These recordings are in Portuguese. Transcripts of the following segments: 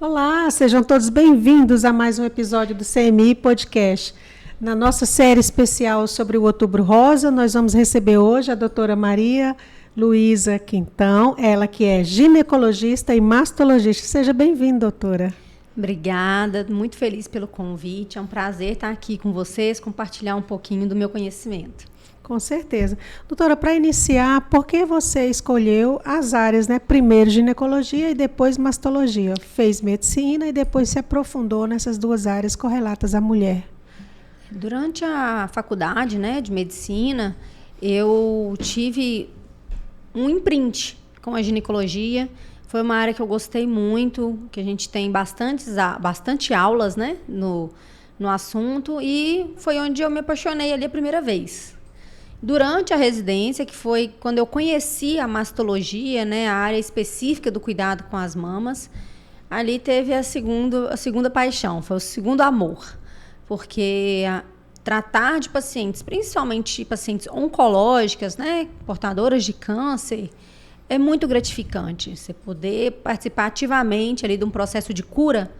Olá, sejam todos bem-vindos a mais um episódio do CMI Podcast. Na nossa série especial sobre o Outubro Rosa, nós vamos receber hoje a doutora Maria Luísa Quintão, ela que é ginecologista e mastologista. Seja bem-vinda, doutora. Obrigada, muito feliz pelo convite. É um prazer estar aqui com vocês, compartilhar um pouquinho do meu conhecimento. Com certeza. Doutora, para iniciar, por que você escolheu as áreas, né? Primeiro ginecologia e depois mastologia? Fez medicina e depois se aprofundou nessas duas áreas correlatas à mulher. Durante a faculdade, né, de medicina, eu tive um imprint com a ginecologia. Foi uma área que eu gostei muito, que a gente tem bastante aulas, né, no assunto, e foi onde eu me apaixonei ali a primeira vez. Durante a residência, que foi quando eu conheci a mastologia, né, a área específica do cuidado com as mamas, ali teve a segunda paixão, foi o segundo amor. Porque tratar de pacientes, principalmente pacientes oncológicas, né, portadoras de câncer, é muito gratificante. Você poder participar ativamente ali de um processo de cura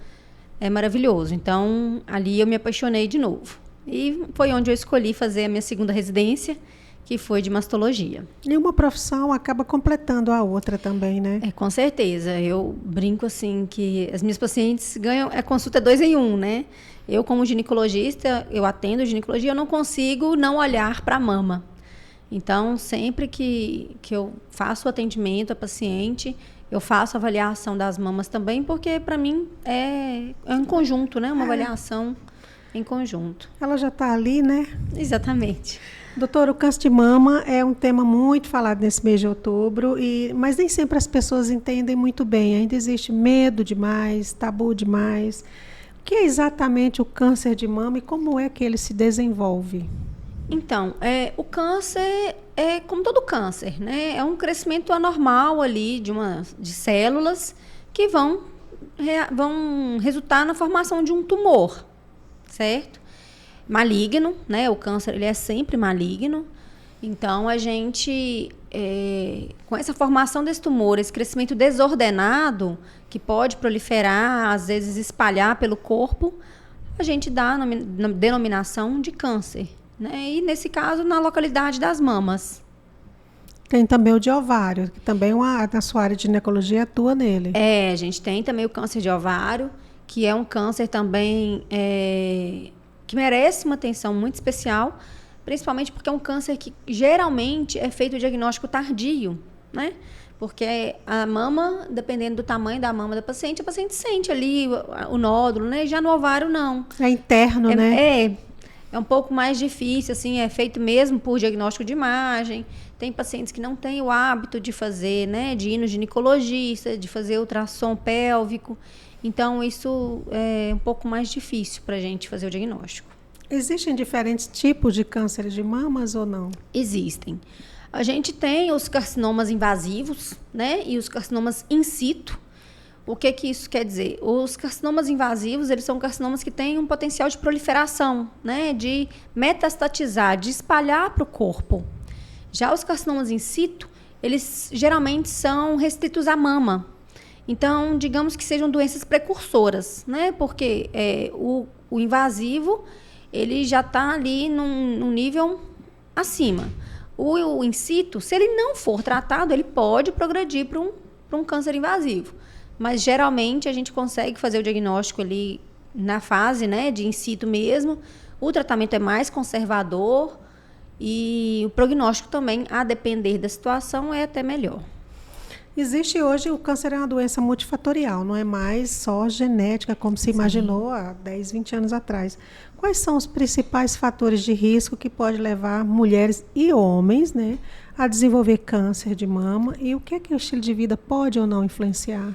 é maravilhoso. Então, ali eu me apaixonei de novo. E foi onde eu escolhi fazer a minha segunda residência, que foi de mastologia. E uma profissão acaba completando a outra também, né? Com certeza. Eu brinco assim que as minhas pacientes ganham consulta 2 em 1, né? Eu, como ginecologista, eu atendo ginecologia, eu não consigo não olhar para a mama. Então, sempre que eu faço o atendimento à paciente, eu faço a avaliação das mamas também, porque para mim é um conjunto, né? Uma avaliação em conjunto. Ela já está ali, né? Exatamente. Doutora, o câncer de mama é um tema muito falado nesse mês de outubro, mas nem sempre as pessoas entendem muito bem. Ainda existe medo demais, tabu demais. O que é exatamente o câncer de mama e como é que ele se desenvolve? Então, o câncer é como todo câncer, né? É um crescimento anormal ali de células que vão resultar na formação de um tumor, certo? Maligno, né? O câncer ele é sempre maligno. Então, a gente, com essa formação desse tumor, esse crescimento desordenado, que pode proliferar, às vezes espalhar pelo corpo, a gente dá a denominação de câncer, né? E, nesse caso, na localidade das mamas. Tem também o de ovário, que também na sua área de ginecologia atua nele. A gente tem também o câncer de ovário, que é um câncer também que merece uma atenção muito especial, principalmente porque é um câncer que geralmente é feito o diagnóstico tardio, né? Porque a mama, dependendo do tamanho da mama da paciente, a paciente sente ali o nódulo, né? Já no ovário, não. É interno, né? É um pouco mais difícil, assim, é feito mesmo por diagnóstico de imagem. Tem pacientes que não têm o hábito de fazer, né? De ir no ginecologista, de fazer ultrassom pélvico. Então, isso é um pouco mais difícil para a gente fazer o diagnóstico. Existem diferentes tipos de câncer de mamas ou não? Existem. A gente tem os carcinomas invasivos, né? E os carcinomas in situ. O que isso quer dizer? Os carcinomas invasivos, eles são carcinomas que têm um potencial de proliferação, né? De metastatizar, de espalhar para o corpo. Já os carcinomas in situ, eles geralmente são restritos à mama. Então, digamos que sejam doenças precursoras, né? Porque o invasivo, ele já está ali num nível acima. O in situ, se ele não for tratado, ele pode progredir para um câncer invasivo. Mas, geralmente, a gente consegue fazer o diagnóstico ali na fase, né, de in situ mesmo. O tratamento é mais conservador e o prognóstico também, a depender da situação, é até melhor. Existe hoje, o câncer é uma doença multifatorial, não é mais só genética, como se imaginou há 10, 20 anos atrás. Quais são os principais fatores de risco que pode levar mulheres e homens, né, a desenvolver câncer de mama? E o que o estilo de vida pode ou não influenciar?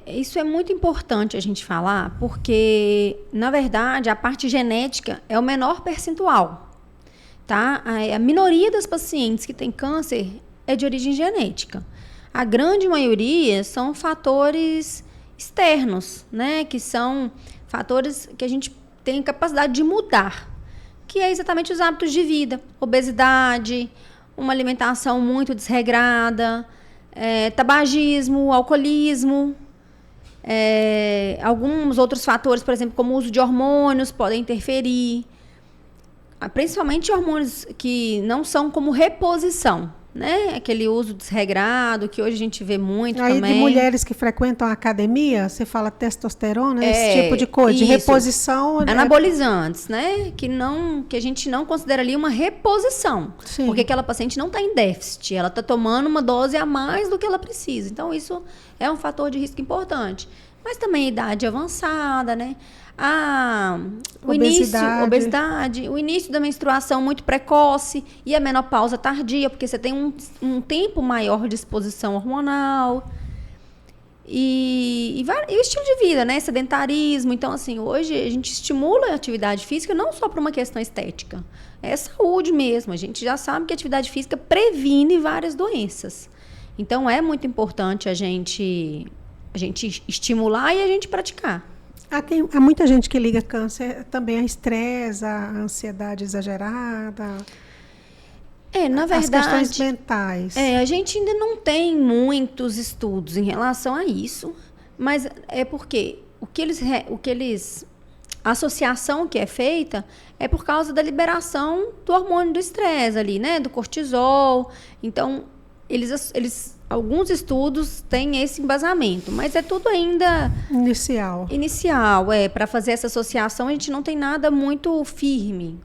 Isso é muito importante a gente falar, porque, na verdade, a parte genética é o menor percentual. Tá? A minoria das pacientes que têm câncer é de origem genética. A grande maioria são fatores externos, né? Que são fatores que a gente tem capacidade de mudar, que é exatamente os hábitos de vida, obesidade, uma alimentação muito desregrada, tabagismo, alcoolismo. Alguns outros fatores, por exemplo, como o uso de hormônios, podem interferir. Principalmente hormônios que não são como reposição, né? Aquele uso desregrado, que hoje a gente vê muito aí também. De mulheres que frequentam a academia, você fala testosterona, esse tipo de coisa, de isso. reposição. Anabolizantes, né? Que a gente não considera ali uma reposição. Sim. Porque aquela paciente não está em déficit, ela está tomando uma dose a mais do que ela precisa. Então, isso é um fator de risco importante. Mas também a idade avançada, né? Obesidade, o início da menstruação muito precoce e a menopausa tardia, porque você tem um tempo maior de exposição hormonal. E o estilo de vida, né? Sedentarismo. Então, assim, hoje a gente estimula a atividade física não só para uma questão estética. É saúde mesmo. A gente já sabe que a atividade física previne várias doenças. Então, é muito importante a gente estimular e a gente praticar. Há muita gente que liga câncer também a estresse, a ansiedade exagerada. Na verdade, as questões mentais. A gente ainda não tem muitos estudos em relação a isso, mas é porque a associação que é feita é por causa da liberação do hormônio do estresse ali, né, do cortisol. Então, alguns estudos têm esse embasamento, mas é tudo ainda inicial. Para fazer essa associação a gente não tem nada muito firme.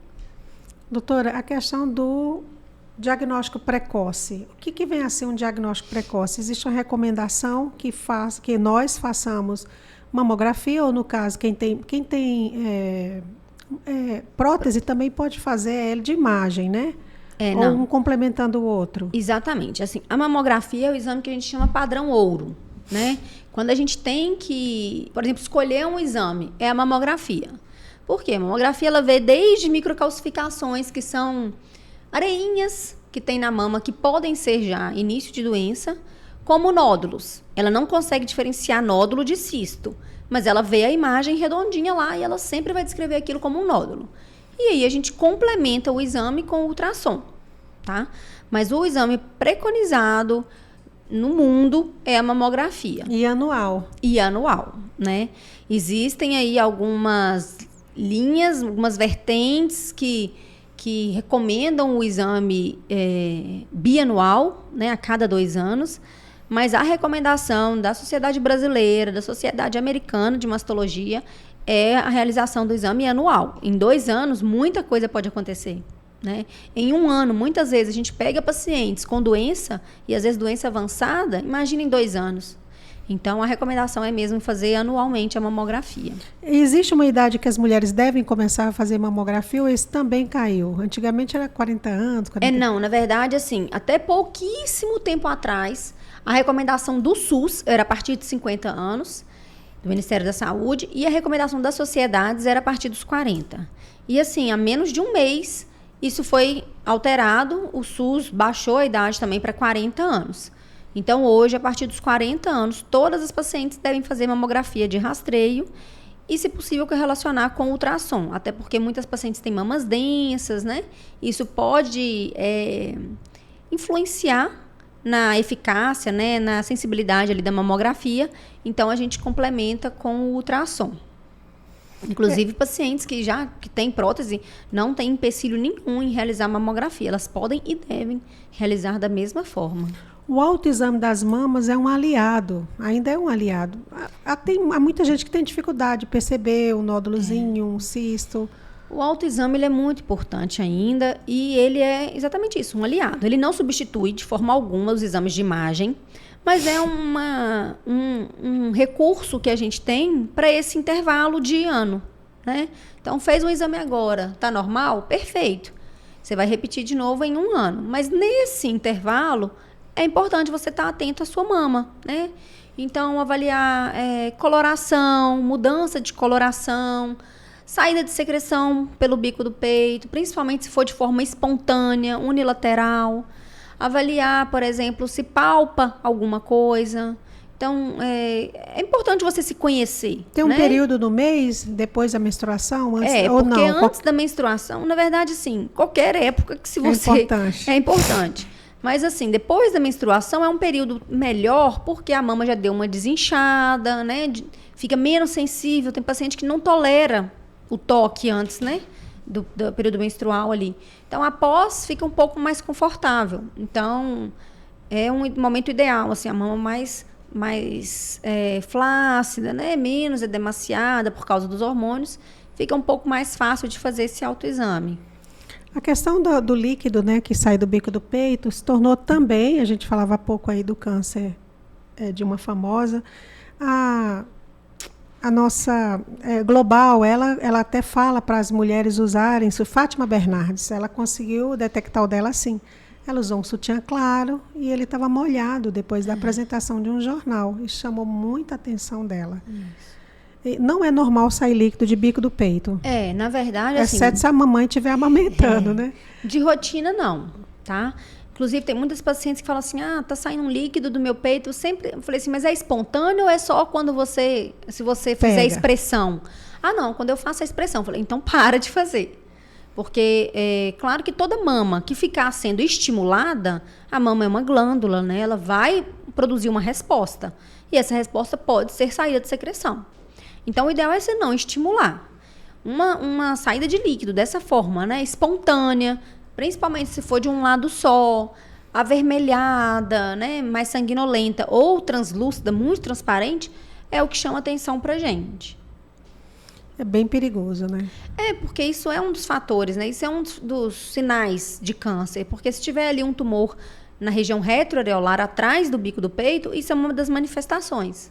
Doutora, a questão do diagnóstico precoce. O que vem a ser um diagnóstico precoce? Existe uma recomendação que nós façamos mamografia, ou no caso, quem tem prótese também pode fazer de imagem, né? Ou um complementando o outro. Exatamente. Assim, a mamografia é o exame que a gente chama padrão ouro, né? Quando a gente tem que, por exemplo, escolher um exame, é a mamografia. Por quê? A mamografia ela vê desde microcalcificações, que são areinhas que tem na mama, que podem ser já início de doença, como nódulos. Ela não consegue diferenciar nódulo de cisto, mas ela vê a imagem redondinha lá e ela sempre vai descrever aquilo como um nódulo. E aí a gente complementa o exame com o ultrassom, tá? Mas o exame preconizado no mundo é a mamografia. E anual. Né? Existem aí algumas linhas, algumas vertentes que recomendam o exame bianual, né, a cada 2 anos, mas a recomendação da Sociedade Brasileira, da Sociedade Americana de Mastologia, é a realização do exame anual. Em 2 anos, muita coisa pode acontecer, né? Em 1 ano, muitas vezes, a gente pega pacientes com doença, e às vezes doença avançada, imagina em 2 anos. Então, a recomendação é mesmo fazer anualmente a mamografia. Existe uma idade que as mulheres devem começar a fazer mamografia, ou isso também caiu? Antigamente era 40 anos? 40... Não, na verdade, assim, até pouquíssimo tempo atrás, a recomendação do SUS era a partir de 50 anos, do Ministério da Saúde, e a recomendação das sociedades era a partir dos 40. E assim, há menos de 1 mês, isso foi alterado, o SUS baixou a idade também para 40 anos. Então, hoje, a partir dos 40 anos, todas as pacientes devem fazer mamografia de rastreio e, se possível, correlacionar com ultrassom. Até porque muitas pacientes têm mamas densas, né? Isso pode influenciar na eficácia, né? Na sensibilidade ali da mamografia. Então, a gente complementa com o ultrassom. Inclusive, pacientes que têm prótese não têm empecilho nenhum em realizar mamografia. Elas podem e devem realizar da mesma forma. O autoexame das mamas é um aliado, ainda é um aliado. Há muita gente que tem dificuldade de perceber um nódulozinho, um cisto. O autoexame ele é muito importante ainda e ele é exatamente isso, um aliado. Ele não substitui de forma alguma os exames de imagem, mas é um recurso que a gente tem para esse intervalo de ano, né? Então, fez um exame agora, está normal? Perfeito. Você vai repetir de novo em 1 ano. Mas nesse intervalo, é importante você estar atento à sua mama, né? Então, avaliar coloração, mudança de coloração, saída de secreção pelo bico do peito, principalmente se for de forma espontânea, unilateral. Avaliar, por exemplo, se palpa alguma coisa. Então, é importante você se conhecer. Tem um período do mês, depois da menstruação? Antes, ou porque não? Antes da menstruação, na verdade, sim, qualquer época que se você... É importante. É importante. Mas assim, depois da menstruação é um período melhor porque a mama já deu uma desinchada, né? Fica menos sensível. Tem paciente que não tolera o toque antes, né? Do período menstrual ali. Então, após, fica um pouco mais confortável. Então, é um momento ideal, assim, a mama mais flácida, né? Menos edemaciada por causa dos hormônios. Fica um pouco mais fácil de fazer esse autoexame. A questão do líquido, né, que sai do bico do peito, se tornou também, a gente falava há pouco aí do câncer de uma famosa, a nossa Global, ela até fala para as mulheres usarem, Fátima Bernardes, ela conseguiu detectar o dela assim. Ela usou um sutiã claro e ele estava molhado depois da apresentação de um jornal. Isso chamou muita atenção dela. Isso. Não é normal sair líquido de bico do peito. Na verdade, exceto se a mamãe estiver amamentando, né? De rotina, não, tá? Inclusive, tem muitas pacientes que falam assim, tá saindo um líquido do meu peito. Eu falei assim, mas é espontâneo ou é só quando se você fizer a expressão? Não, quando eu faço a expressão. Eu falei, então para de fazer. Porque, claro que toda mama que ficar sendo estimulada, a mama é uma glândula, né? Ela vai produzir uma resposta. E essa resposta pode ser saída de secreção. Então, o ideal é você não estimular. Uma saída de líquido dessa forma, né? Espontânea, principalmente se for de um lado só, avermelhada, né? Mais sanguinolenta ou translúcida, muito transparente, é o que chama atenção pra gente. É bem perigoso, né? Porque isso é um dos fatores, né? Isso é um dos sinais de câncer. Porque se tiver ali um tumor na região retroareolar, atrás do bico do peito, isso é uma das manifestações.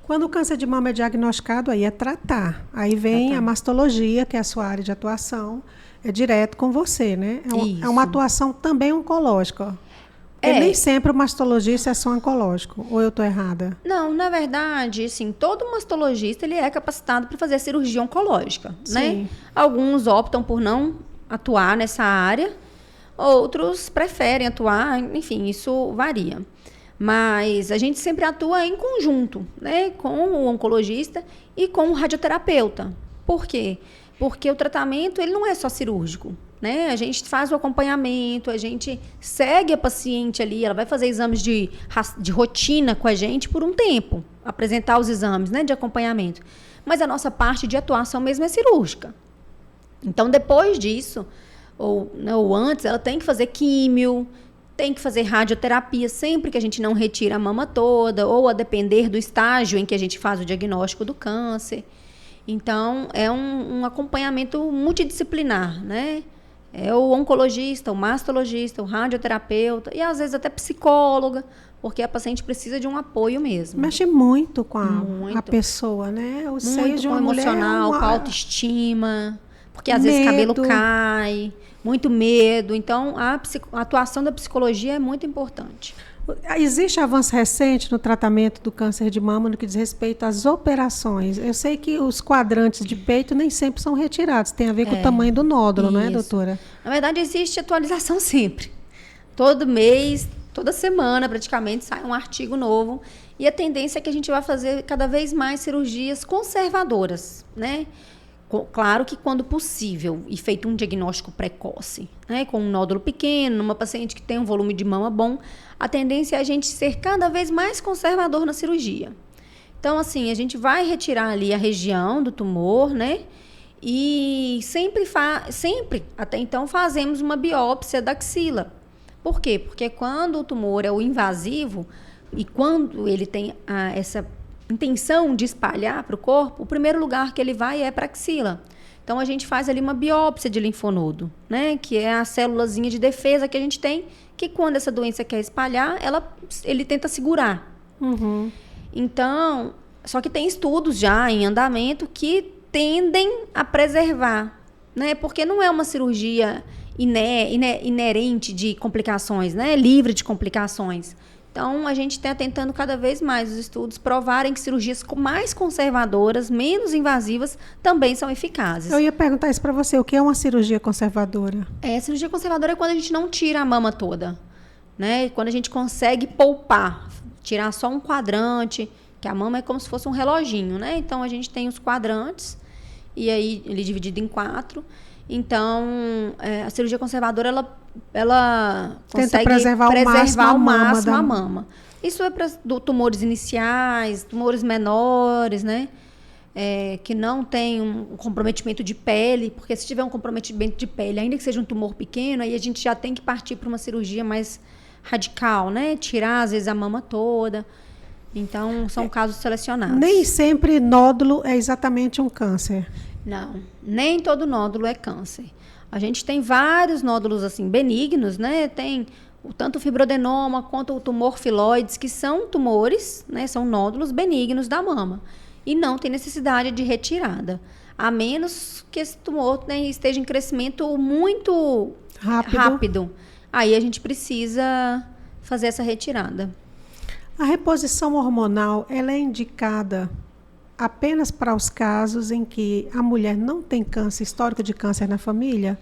Quando o câncer de mama é diagnosticado, aí é tratar. Aí vem a mastologia, que é a sua área de atuação, é direto com você, né? É uma atuação também oncológica. Porque nem sempre o mastologista é só oncológico. Ou eu estou errada? Não, na verdade, assim, todo mastologista ele é capacitado para fazer cirurgia oncológica, né? Alguns optam por não atuar nessa área, outros preferem atuar, enfim, isso varia. Mas a gente sempre atua em conjunto, né, com o oncologista e com o radioterapeuta. Por quê? Porque o tratamento ele não é só cirúrgico, né? A gente faz o acompanhamento, a gente segue a paciente ali, ela vai fazer exames de rotina com a gente por um tempo, apresentar os exames, né, de acompanhamento. Mas a nossa parte de atuação mesmo é cirúrgica. Então, depois disso, ou antes, ela tem que fazer químio, tem que fazer radioterapia sempre que a gente não retira a mama toda, ou a depender do estágio em que a gente faz o diagnóstico do câncer. Então, é um acompanhamento multidisciplinar, né? É o oncologista, o mastologista, o radioterapeuta e, às vezes, até psicóloga, porque a paciente precisa de um apoio mesmo. Mexe muito com a pessoa, né? O seio de uma mulher emocional, com a autoestima, porque, às vezes, o cabelo cai, muito medo. Então, a atuação da psicologia é muito importante. Existe avanço recente no tratamento do câncer de mama no que diz respeito às operações? Eu sei que os quadrantes de peito nem sempre são retirados. Tem a ver com o tamanho do nódulo, não é, doutora? Na verdade, existe atualização sempre. Todo mês, toda semana, praticamente, sai um artigo novo. E a tendência é que a gente vai fazer cada vez mais cirurgias conservadoras, né? Claro que quando possível e feito um diagnóstico precoce, né, com um nódulo pequeno, numa paciente que tem um volume de mama bom, a tendência é a gente ser cada vez mais conservador na cirurgia. Então, assim, a gente vai retirar ali a região do tumor, né, e sempre, até então, fazemos uma biópsia da axila. Por quê? Porque quando o tumor é o invasivo e quando ele tem essa intenção de espalhar para o corpo, o primeiro lugar que ele vai é para a axila. Então, a gente faz ali uma biópsia de linfonodo, né? Que é a célulazinha de defesa que a gente tem, que quando essa doença quer espalhar, ele tenta segurar. Uhum. Então, só que tem estudos já em andamento que tendem a preservar, né? Porque não é uma cirurgia inerente de complicações, né? Livre de complicações. Então, a gente está tentando cada vez mais os estudos provarem que cirurgias mais conservadoras, menos invasivas, também são eficazes. Eu ia perguntar isso para você, o que é uma cirurgia conservadora? A cirurgia conservadora é quando a gente não tira a mama toda, né? Quando a gente consegue poupar, tirar só um quadrante, que a mama é como se fosse um reloginho, né? Então, a gente tem os quadrantes, e aí ele é dividido em 4. Então, a cirurgia conservadora, ela ela Tenta consegue preservar preservar ao ao máximo da... a mama. Isso é para tumores iniciais, tumores menores, né? Que não tem um comprometimento de pele, porque se tiver um comprometimento de pele, ainda que seja um tumor pequeno, aí a gente já tem que partir para uma cirurgia mais radical, né? Tirar, às vezes, a mama toda. Então, são casos selecionados. Nem sempre nódulo é exatamente um câncer. Não, nem todo nódulo é câncer. A gente tem vários nódulos assim benignos, né? Tem tanto o fibroadenoma quanto o tumor filoides, que são tumores, né? São nódulos benignos da mama. E não tem necessidade de retirada. A menos que esse tumor esteja em crescimento muito rápido. Aí a gente precisa fazer essa retirada. A reposição hormonal, ela é indicada apenas para os casos em que a mulher não tem câncer, histórico de câncer na família?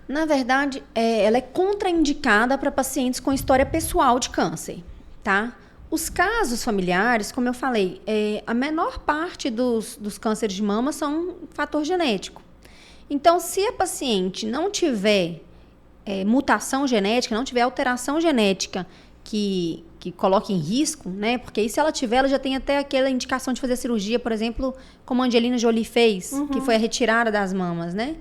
Na verdade, ela é contraindicada para pacientes com história pessoal de câncer, tá? Os casos familiares, como eu falei, a menor parte dos cânceres de mama são um fator genético. Então, se a paciente não tiver mutação genética, não tiver alteração genética que coloque em risco, né? Porque aí, se ela tiver, ela já tem até aquela indicação de fazer cirurgia, por exemplo, como a Angelina Jolie fez, que foi a retirada das mamas, né?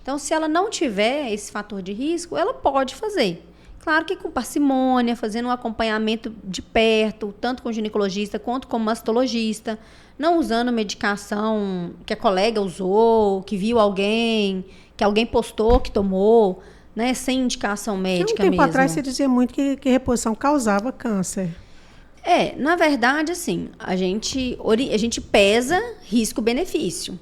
Então, se ela não tiver esse fator de risco, ela pode fazer. Claro que com parcimônia, fazendo um acompanhamento de perto, tanto com o ginecologista quanto com o mastologista, não usando medicação que a colega usou, que viu alguém, que alguém postou que tomou, né, sem indicação médica mesmo. Um tempo atrás se dizia muito que reposição causava câncer. Na verdade, assim, a gente pesa risco-benefício,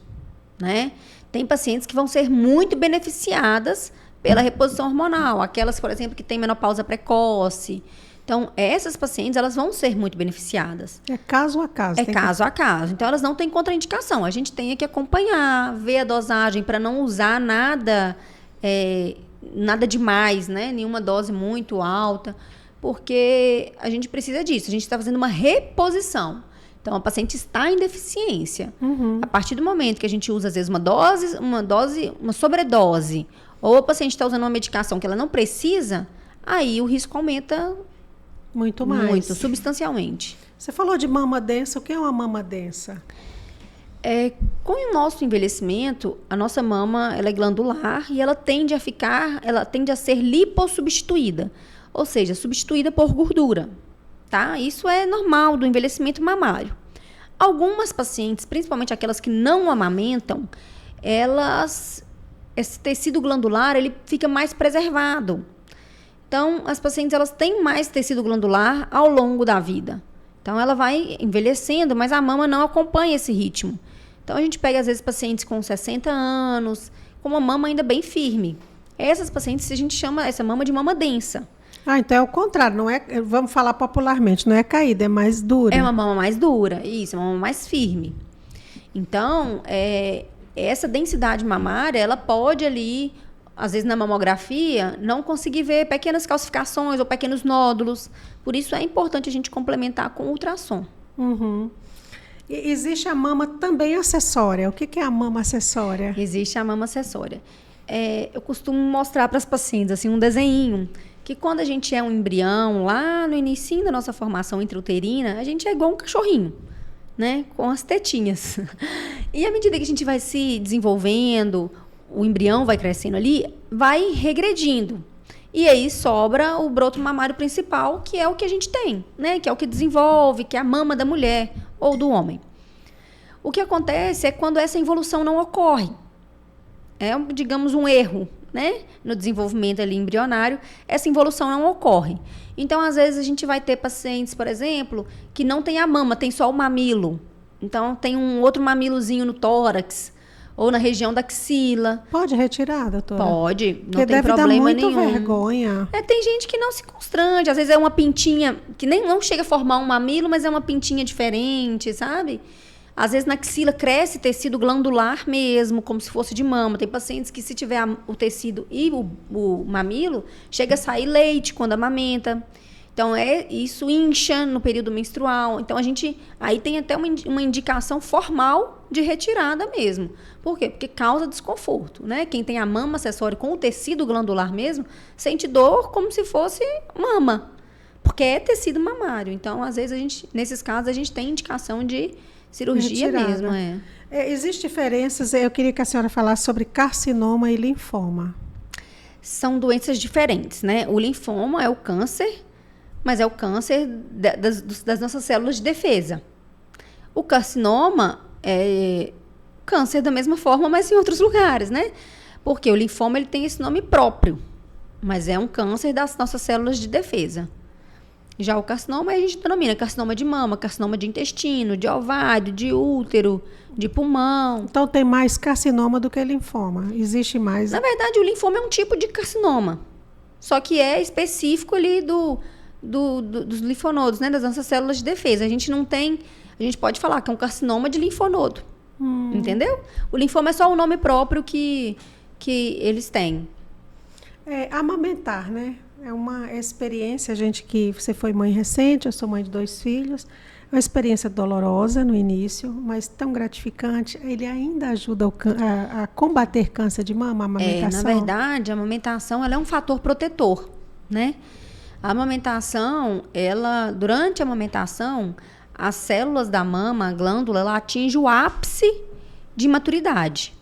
né? Tem pacientes que vão ser muito beneficiadas pela reposição hormonal, aquelas, por exemplo, que têm menopausa precoce. Então, essas pacientes, elas vão ser muito beneficiadas. É caso a caso. A caso. Então, elas não têm contraindicação. A gente tem que acompanhar, ver a dosagem para não usar nada demais, né? Nenhuma dose muito alta, porque a gente precisa disso. A gente está fazendo uma reposição. Então, a paciente está em deficiência. A partir do momento que a gente usa, às vezes, uma sobredose, ou a paciente está usando uma medicação que ela não precisa, aí o risco aumenta muito mais. Muito, substancialmente. Você falou de mama densa. O que é uma mama densa? Com o nosso envelhecimento, a nossa mama ela é glandular e ela tende a ser lipossubstituída, ou seja, substituída por gordura. Tá? Isso é normal do envelhecimento mamário. Algumas pacientes, principalmente aquelas que não amamentam, esse tecido glandular ele fica mais preservado. Então, as pacientes elas têm mais tecido glandular ao longo da vida. Então, ela vai envelhecendo, mas a mama não acompanha esse ritmo. Então, a gente pega, às vezes, pacientes com 60 anos, com uma mama ainda bem firme. Essas pacientes, a gente chama essa mama de mama densa. Então é o contrário, não é, vamos falar popularmente, não é caída, é mais dura. É uma mama mais dura, isso, é uma mama mais firme. Então, essa densidade mamária, ela pode ali, às vezes na mamografia, não conseguir ver pequenas calcificações ou pequenos nódulos. Por isso é importante a gente complementar com ultrassom. E existe a mama também acessória. O que é a mama acessória? Existe a mama acessória. Eu costumo mostrar para as pacientes assim, um desenhinho, que quando a gente é um embrião, lá no início da nossa formação intrauterina, a gente é igual um cachorrinho, né? Com as tetinhas. E à medida que a gente vai se desenvolvendo, o embrião vai crescendo ali, vai regredindo. E aí sobra o broto mamário principal, que é o que a gente tem, né? Que é o que desenvolve, que é a mama da mulher ou do homem. O que acontece é quando essa evolução não ocorre. Digamos, um erro, né? No desenvolvimento ali embrionário, essa evolução não ocorre. Então, às vezes, a gente vai ter pacientes, por exemplo, que não tem a mama, tem só o mamilo. Então, tem um outro mamilozinho no tórax ou na região da axila. Pode retirar, doutora? Pode, não tem deve dar problema muita nenhum. Vergonha. Tem gente que não se constrange, às vezes é uma pintinha que nem não chega a formar um mamilo, mas é uma pintinha diferente, sabe? Às vezes na axila cresce tecido glandular mesmo, como se fosse de mama. Tem pacientes que se tiver o tecido e o mamilo, chega a sair leite quando amamenta. Então, isso incha no período menstrual. Então, aí tem até uma indicação formal de retirada mesmo. Por quê? Porque causa desconforto, né? Quem tem a mama acessória com o tecido glandular mesmo, sente dor como se fosse mama. Porque é tecido mamário. Então, às vezes, nesses casos, a gente tem indicação de cirurgia mesmo. Existem diferenças, eu queria que a senhora falasse sobre carcinoma e linfoma. São doenças diferentes, né? O linfoma é o câncer, mas é o câncer das nossas células de defesa. O carcinoma é câncer da mesma forma, mas em outros lugares, né? Porque o linfoma ele tem esse nome próprio, mas é um câncer das nossas células de defesa. Já o carcinoma, a gente denomina carcinoma de mama, carcinoma de intestino, de ovário, de útero, de pulmão. Então, tem mais carcinoma do que linfoma? Existe mais? Na verdade, o linfoma é um tipo de carcinoma, só que é específico ali dos linfonodos, né, das nossas células de defesa. A gente pode falar que é um carcinoma de linfonodo, entendeu? O linfoma é só o nome próprio que eles têm. Amamentar, né? É uma experiência, que você foi mãe recente, eu sou mãe de 2 filhos, é uma experiência dolorosa no início, mas tão gratificante. Ele ainda ajuda a combater câncer de mama, a amamentação? Na verdade, a amamentação ela é um fator protetor, né? A amamentação, durante a amamentação, as células da mama, a glândula, ela atinge o ápice de maturidade.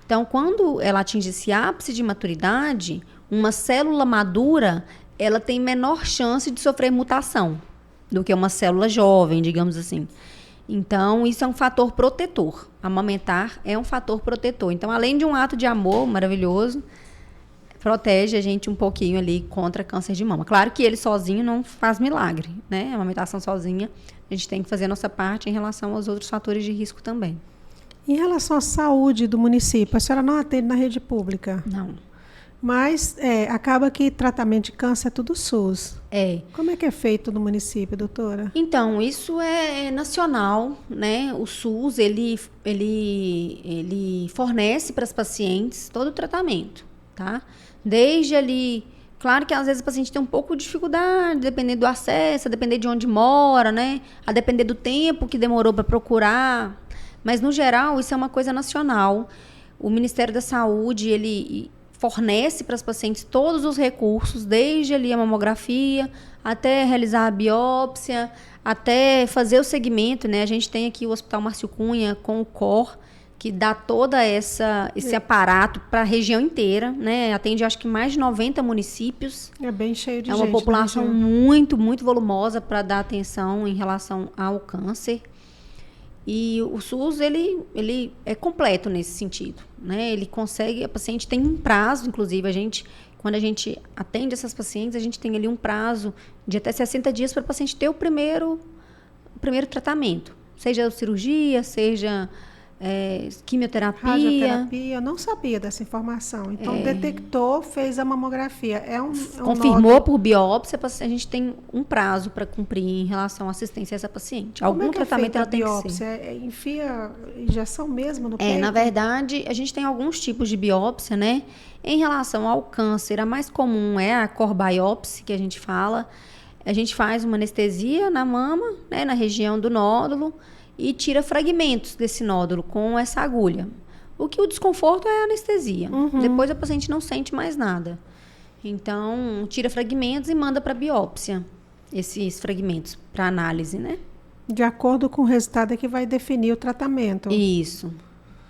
Então, quando ela atinge esse ápice de maturidade, uma célula madura, ela tem menor chance de sofrer mutação do que uma célula jovem, digamos assim. Então, isso é um fator protetor. Amamentar é um fator protetor. Então, além de um ato de amor maravilhoso, protege a gente um pouquinho ali contra câncer de mama. Claro que ele sozinho não faz milagre, né? A amamentação sozinha, a gente tem que fazer a nossa parte em relação aos outros fatores de risco também. Em relação à saúde do município, a senhora não atende na rede pública? Não. Mas acaba que tratamento de câncer é tudo SUS. Como é que é feito no município, doutora? Então, isso é nacional, né? O SUS, ele fornece para as pacientes todo o tratamento, tá? Desde ali, claro que às vezes o paciente tem um pouco de dificuldade, dependendo do acesso, a depender de onde mora, né? A depender do tempo que demorou para procurar. Mas, no geral, isso é uma coisa nacional. O Ministério da Saúde, ele fornece para as pacientes todos os recursos, desde ali a mamografia, até realizar a biópsia, até fazer o segmento, né? A gente tem aqui o Hospital Márcio Cunha com o COR, que dá toda esse aparato para a região inteira, né? Atende, acho que mais de 90 municípios. É bem cheio de gente. É uma população muito, muito volumosa para dar atenção em relação ao câncer. E o SUS, ele é completo nesse sentido, né? Ele consegue, a paciente tem um prazo, inclusive, quando a gente atende essas pacientes, a gente tem ali um prazo de até 60 dias para o paciente ter o primeiro tratamento. Seja cirurgia, seja quimioterapia. Radioterapia, eu não sabia dessa informação. Então, detectou, fez a mamografia. Confirmou por biópsia, a gente tem um prazo para cumprir em relação à assistência a essa paciente. Algum tratamento ela tem que ser? Enfia injeção mesmo no peito? Na verdade, a gente tem alguns tipos de biópsia, né? Em relação ao câncer, a mais comum é a core biopsy, que a gente fala. A gente faz uma anestesia na mama, né, na região do nódulo, e tira fragmentos desse nódulo com essa agulha. O desconforto é a anestesia. Depois a paciente não sente mais nada. Então, tira fragmentos e manda para biópsia esses fragmentos para análise, né? De acordo com o resultado é que vai definir o tratamento. Isso,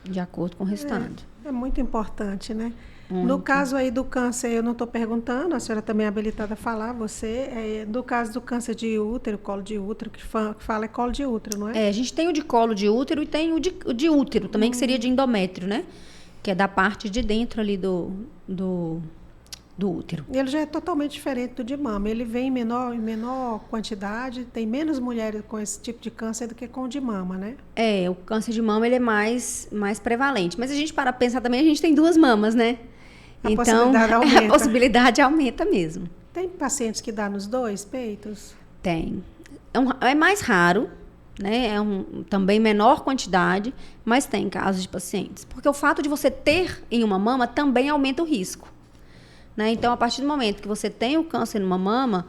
de acordo com o resultado. É muito importante, né? No caso aí do câncer, eu não estou perguntando, a senhora também é habilitada a falar, no caso do câncer de útero, colo de útero, que fala é colo de útero, não é? A gente tem o de colo de útero e tem o de útero também, que seria de endométrio, né? Que é da parte de dentro ali do útero. Ele já é totalmente diferente do de mama, ele vem em menor quantidade, tem menos mulheres com esse tipo de câncer do que com o de mama, né? O câncer de mama ele é mais prevalente, mas a gente para pensar também, a gente tem 2 mamas, né? Então, a possibilidade aumenta mesmo. Tem pacientes que dá nos 2 peitos? Tem. É mais raro, né? Também menor quantidade, mas tem casos de pacientes. Porque o fato de você ter em uma mama também aumenta o risco, né? Então, a partir do momento que você tem o câncer numa mama,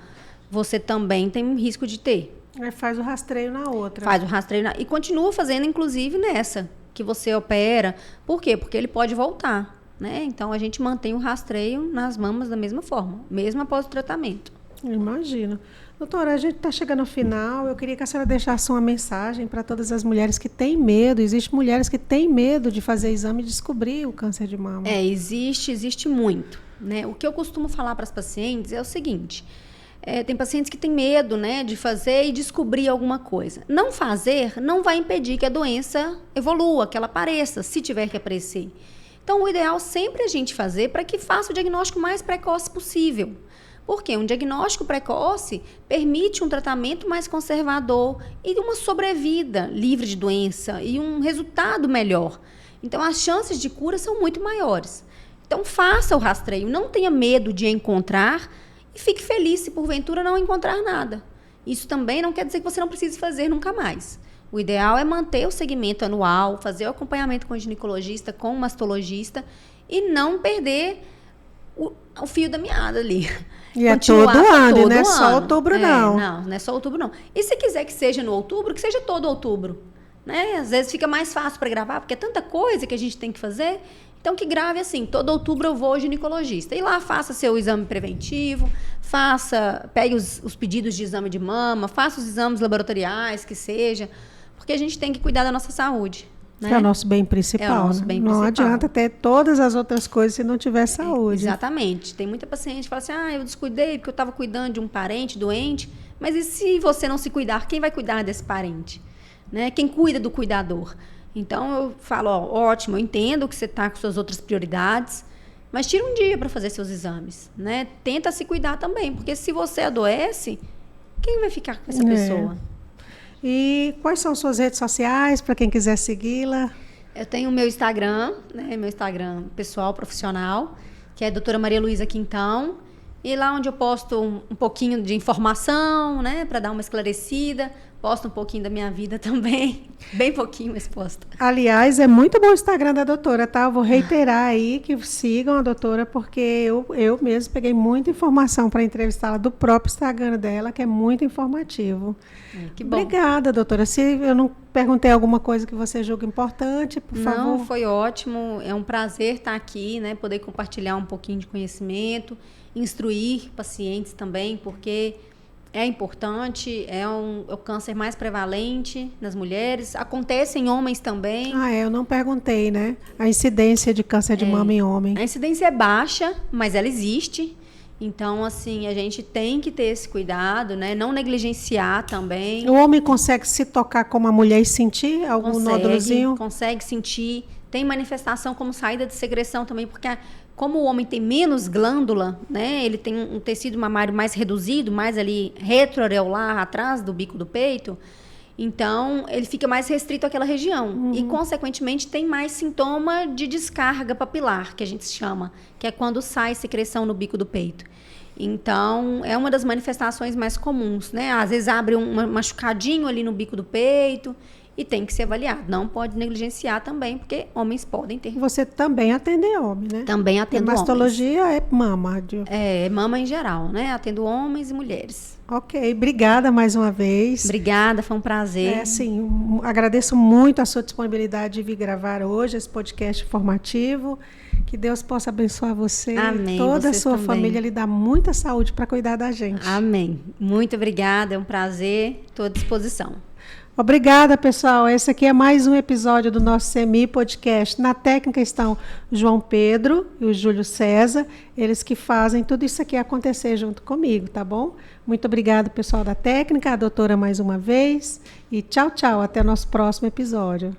você também tem um risco de ter. Aí faz o rastreio na outra. Faz o rastreio e continua fazendo, inclusive, nessa que você opera. Por quê? Porque ele pode voltar, né? Então, a gente mantém o rastreio nas mamas da mesma forma, mesmo após o tratamento. Imagino. Doutora, a gente está chegando ao final. Eu queria que a senhora deixasse uma mensagem para todas as mulheres que têm medo. Existem mulheres que têm medo de fazer exame e descobrir o câncer de mama. Existe muito, né? O que eu costumo falar para as pacientes é o seguinte: tem pacientes que têm medo, né, de fazer e descobrir alguma coisa. Não fazer não vai impedir que a doença evolua, que ela apareça, se tiver que aparecer. Então, o ideal sempre é a gente fazer para que faça o diagnóstico mais precoce possível. Porque um diagnóstico precoce permite um tratamento mais conservador e uma sobrevida livre de doença e um resultado melhor. Então, as chances de cura são muito maiores. Então, faça o rastreio, não tenha medo de encontrar e fique feliz se porventura não encontrar nada. Isso também não quer dizer que você não precise fazer nunca mais. O ideal é manter o segmento anual, fazer o acompanhamento com o ginecologista, com o mastologista e não perder o fio da meada ali. E é todo ano, não é só outubro, não. Não é só outubro, não. E se quiser que seja no outubro, que seja todo outubro. Né? Às vezes fica mais fácil para gravar, porque é tanta coisa que a gente tem que fazer. Então, que grave assim, todo outubro eu vou ao ginecologista. E lá faça seu exame preventivo, pegue os pedidos de exame de mama, faça os exames laboratoriais, que seja, porque a gente tem que cuidar da nossa saúde. Né? Que é o nosso bem principal. É o nosso bem não principal. Adianta ter todas as outras coisas se não tiver saúde. Exatamente. Tem muita paciente que fala assim, eu descuidei porque eu estava cuidando de um parente doente, mas e se você não se cuidar, quem vai cuidar desse parente? Né? Quem cuida do cuidador? Então, eu falo, ótimo, eu entendo que você está com suas outras prioridades, mas tira um dia para fazer seus exames. Né? Tenta se cuidar também, porque se você adoece, quem vai ficar com essa pessoa? E quais são suas redes sociais, para quem quiser segui-la? Eu tenho o meu Instagram, né, meu Instagram pessoal, profissional, que é doutora Maria Luísa Quintão. E lá onde eu posto um pouquinho de informação, né, para dar uma esclarecida. Posto um pouquinho da minha vida também. Bem pouquinho, mas posto. Aliás, é muito bom o Instagram da doutora, tá? Eu vou reiterar aí que sigam a doutora, porque eu mesmo peguei muita informação para entrevistá-la do próprio Instagram dela, que é muito informativo. Que bom. Obrigada, doutora. Se eu não perguntei alguma coisa que você julga importante, por favor. Não, foi ótimo. É um prazer estar aqui, né? Poder compartilhar um pouquinho de conhecimento, instruir pacientes também, porque é importante, é o câncer mais prevalente nas mulheres, acontece em homens também. Eu não perguntei, né? A incidência de câncer de mama em homem. A incidência é baixa, mas ela existe. Então, assim, a gente tem que ter esse cuidado, né? Não negligenciar também. O homem consegue se tocar como a mulher e sentir algum nódulozinho? Consegue sentir. Tem manifestação como saída de secreção também, porque como o homem tem menos glândula, né? Ele tem um tecido mamário mais reduzido, mais ali retroareolar, atrás do bico do peito. Então, ele fica mais restrito àquela região. E, consequentemente, tem mais sintoma de descarga papilar, que a gente chama, que é quando sai secreção no bico do peito. Então, é uma das manifestações mais comuns, né? Às vezes abre um machucadinho ali no bico do peito e tem que ser avaliado. Não pode negligenciar também, porque homens podem ter. Você também atende homem, né? Também atendo homens. Mastologia é mama. É mama em geral, né? Atendo homens e mulheres. Ok, obrigada mais uma vez. Obrigada, foi um prazer. Agradeço muito a sua disponibilidade de vir gravar hoje esse podcast informativo. Que Deus possa abençoar você. Amém. Toda a Vocês sua também. família, lhe dá muita saúde para cuidar da gente. Amém. Muito obrigada, é um prazer, estou à disposição. Obrigada, pessoal. Esse aqui é mais um episódio do nosso CMI Podcast. Na técnica estão o João Pedro e o Júlio César, eles que fazem tudo isso aqui acontecer junto comigo, tá bom? Muito obrigada, pessoal da técnica, a doutora mais uma vez. E tchau, tchau. Até o nosso próximo episódio.